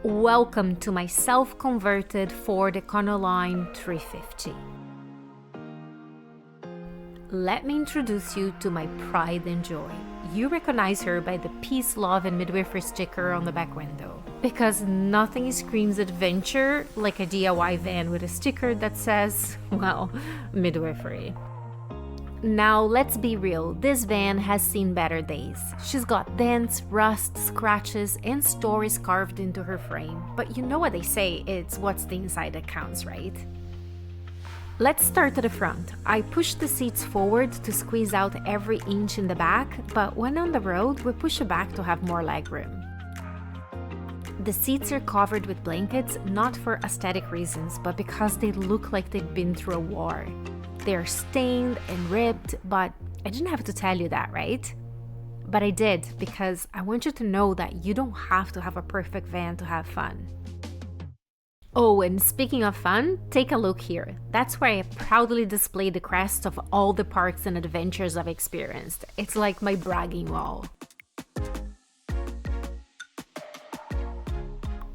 Welcome to my self-converted Ford Econoline 350. Let me introduce you to my pride and joy. You recognize her by the peace, love, and midwifery sticker on the back window. Because nothing screams adventure like a DIY van with a sticker that says, well, midwifery. Now, let's be real, this van has seen better days. She's got dents, rust, scratches, and stories carved into her frame. But you know what they say, it's what's the inside that counts, right? Let's start at the front. I pushed the seats forward to squeeze out every inch in the back, but when on the road, we push it back to have more legroom. The seats are covered with blankets, not for aesthetic reasons, but because they look like they've been through a war. They're stained and ripped, but I didn't have to tell you that, right? But I did, because I want you to know that you don't have to have a perfect van to have fun. Oh, and speaking of fun, take a look here. That's where I proudly display the crest of all the parks and adventures I've experienced. It's like my bragging wall.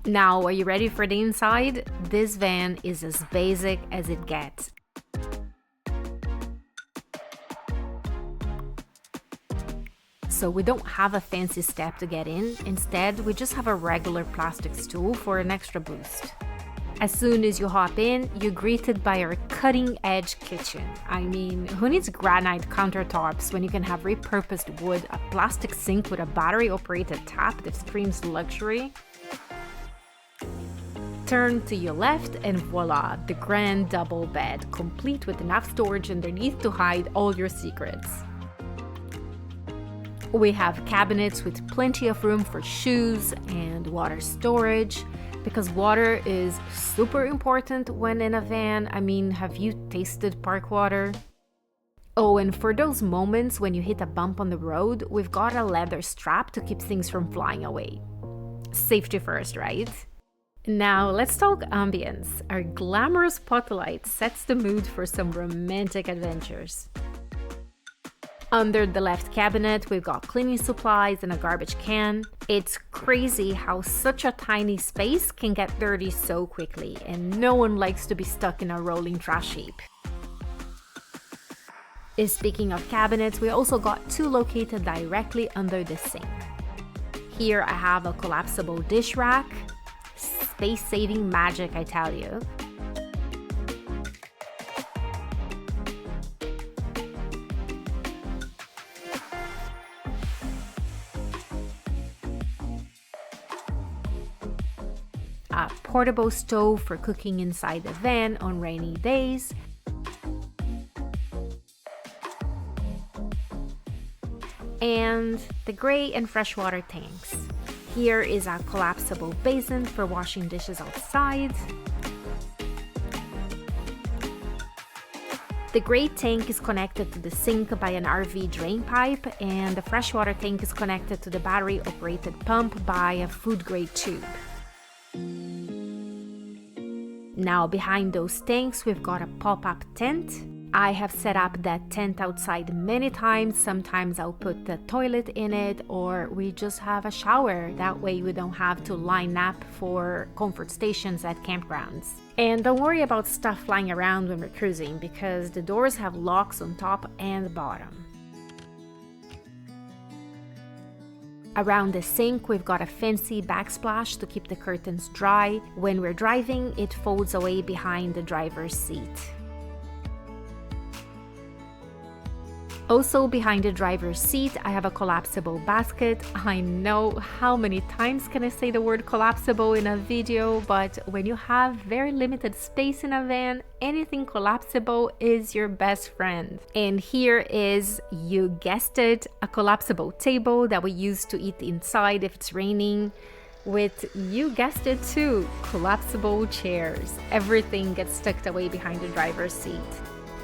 Now, are you ready for the inside? This van is as basic as it gets. So we don't have a fancy step to get in. Instead, we just have a regular plastic stool for an extra boost. As soon as you hop in, you're greeted by our cutting-edge kitchen. I mean, who needs granite countertops when you can have repurposed wood, a plastic sink with a battery-operated tap that screams luxury? Turn to your left and voila, the grand double bed, complete with enough storage underneath to hide all your secrets. We have cabinets with plenty of room for shoes and water storage, because water is super important when in a van. I mean, have you tasted park water? Oh, and for those moments when you hit a bump on the road, we've got a leather strap to keep things from flying away. Safety first, right? Now let's talk ambience. Our glamorous spotlight sets the mood for some romantic adventures. Under the left cabinet, we've got cleaning supplies and a garbage can. It's crazy how such a tiny space can get dirty so quickly, and no one likes to be stuck in a rolling trash heap. Speaking of cabinets, we also got two located directly under the sink. Here I have a collapsible dish rack. Space-saving magic, I tell you. A portable stove for cooking inside the van on rainy days. And the gray and freshwater tanks. Here is a collapsible basin for washing dishes outside. The gray tank is connected to the sink by an RV drain pipe, and the freshwater tank is connected to the battery-operated pump by a food-grade tube. Now, behind those tanks, we've got a pop-up tent. I have set up that tent outside many times. Sometimes I'll put the toilet in it, or we just have a shower. That way we don't have to line up for comfort stations at campgrounds. And don't worry about stuff flying around when we're cruising, because the doors have locks on top and bottom. Around the sink, we've got a fancy backsplash to keep the curtains dry. When we're driving, it folds away behind the driver's seat. Also, behind the driver's seat, I have a collapsible basket. I know, how many times can I say the word collapsible in a video, but when you have very limited space in a van, anything collapsible is your best friend. And here is, you guessed it, a collapsible table that we use to eat inside if it's raining. With, you guessed it too, collapsible chairs. Everything gets tucked away behind the driver's seat.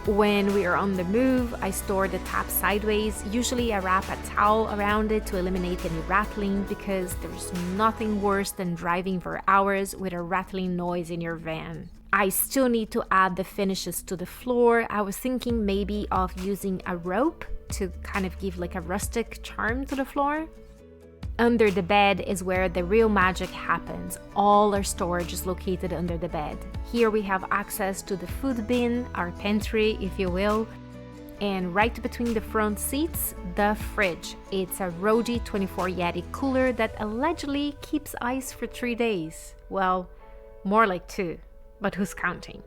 When we are on the move, I store the tap sideways. Usually I wrap a towel around it to eliminate any rattling, because there's nothing worse than driving for hours with a rattling noise in your van. I still need to add the finishes to the floor. I was thinking maybe of using a rope to kind of give like a rustic charm to the floor. Under the bed is where the real magic happens. All our storage is located under the bed. Here we have access to the food bin, our pantry, if you will, and right between the front seats, the fridge. It's a Rode 24 Yeti cooler that allegedly keeps ice for 3 days. Well, more like 2, but who's counting?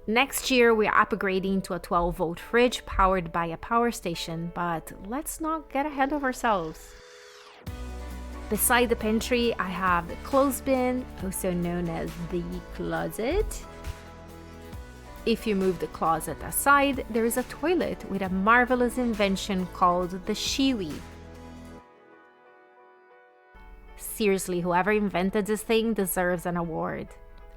Next year, we're upgrading to a 12-volt fridge powered by a power station, but let's not get ahead of ourselves. Beside the pantry, I have the clothes bin, also known as the closet. If you move the closet aside, there is a toilet with a marvelous invention called the Shiwi. Seriously, whoever invented this thing deserves an award.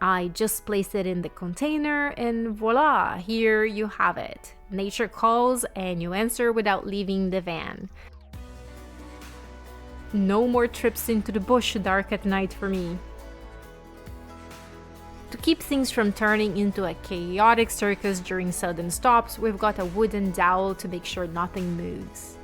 I just placed it in the container and voila, here you have it. Nature calls and you answer without leaving the van. No more trips into the bush dark at night for me. To keep things from turning into a chaotic circus during sudden stops, we've got a wooden dowel to make sure nothing moves.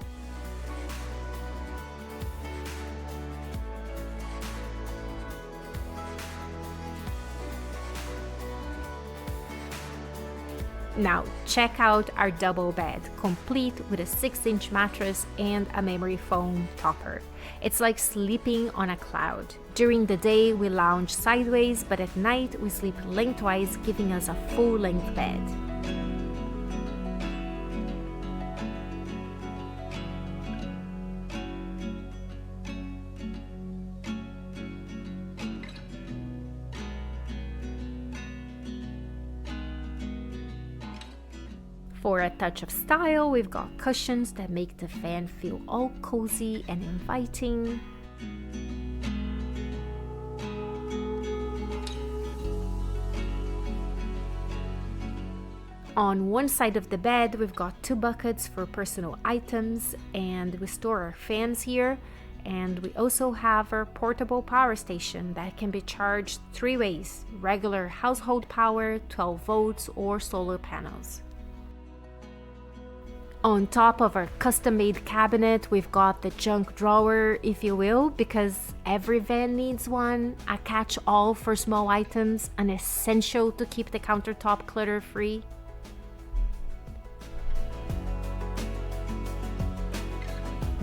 Now, check out our double bed, complete with a 6-inch mattress and a memory foam topper. It's like sleeping on a cloud. During the day, we lounge sideways, but at night, we sleep lengthwise, giving us a full-length bed. For a touch of style, we've got cushions that make the van feel all cozy and inviting. On one side of the bed, we've got 2 buckets for personal items, and we store our fans here. And we also have our portable power station that can be charged 3 ways: regular household power, 12 volts, or solar panels. On top of our custom-made cabinet, we've got the junk drawer, if you will, because every van needs one, a catch-all for small items, an essential to keep the countertop clutter-free.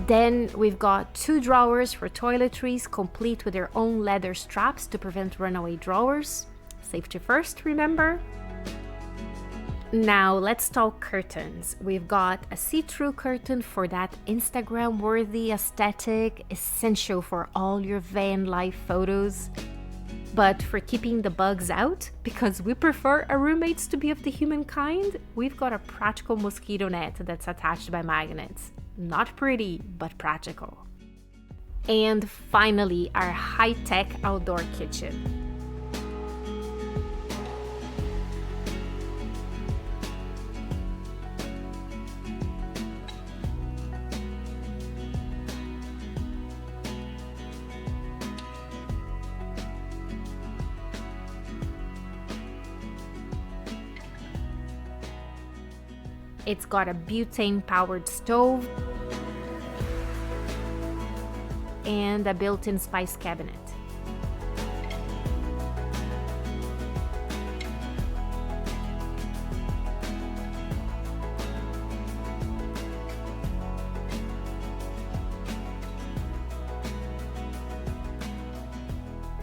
Then we've got 2 drawers for toiletries, complete with their own leather straps to prevent runaway drawers. Safety first, remember? Now let's talk curtains. We've got a see-through curtain for that Instagram-worthy aesthetic, essential for all your van life photos. But for keeping the bugs out, because we prefer our roommates to be of the human kind, we've got a practical mosquito net that's attached by magnets. Not pretty, but practical. And finally, our high-tech outdoor kitchen. It's got a butane-powered stove and a built-in spice cabinet.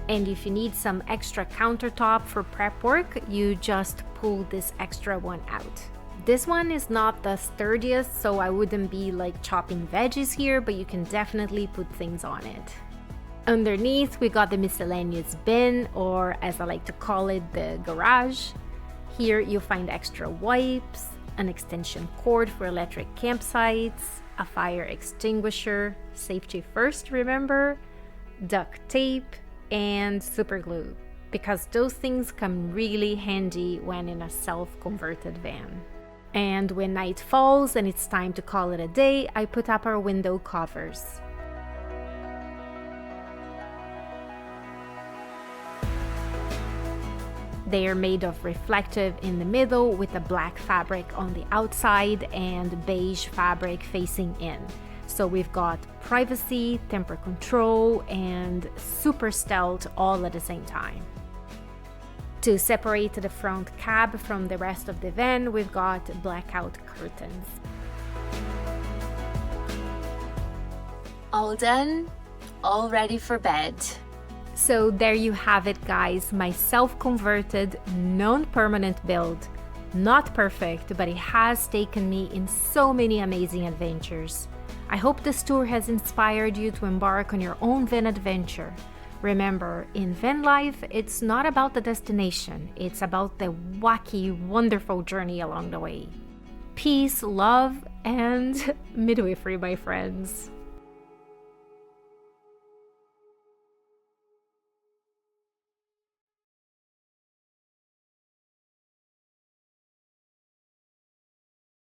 And if you need some extra countertop for prep work, you just pull this extra one out. This one is not the sturdiest, so I wouldn't be like chopping veggies here, but you can definitely put things on it. Underneath, we got the miscellaneous bin, or as I like to call it, the garage. Here you'll find extra wipes, an extension cord for electric campsites, a fire extinguisher, safety first, remember, duct tape, and super glue, because those things come really handy when in a self-converted van. And when night falls and it's time to call it a day, I put up our window covers. They are made of reflective in the middle with a black fabric on the outside and beige fabric facing in. So we've got privacy, temper control, and super stealth all at the same time. To separate the front cab from the rest of the van, we've got blackout curtains. All done, all ready for bed. So there you have it, guys, my self-converted, non-permanent build. Not perfect, but it has taken me in so many amazing adventures. I hope this tour has inspired you to embark on your own van adventure. Remember, in van life, it's not about the destination, it's about the wacky, wonderful journey along the way. Peace, love, and midwifery, my friends.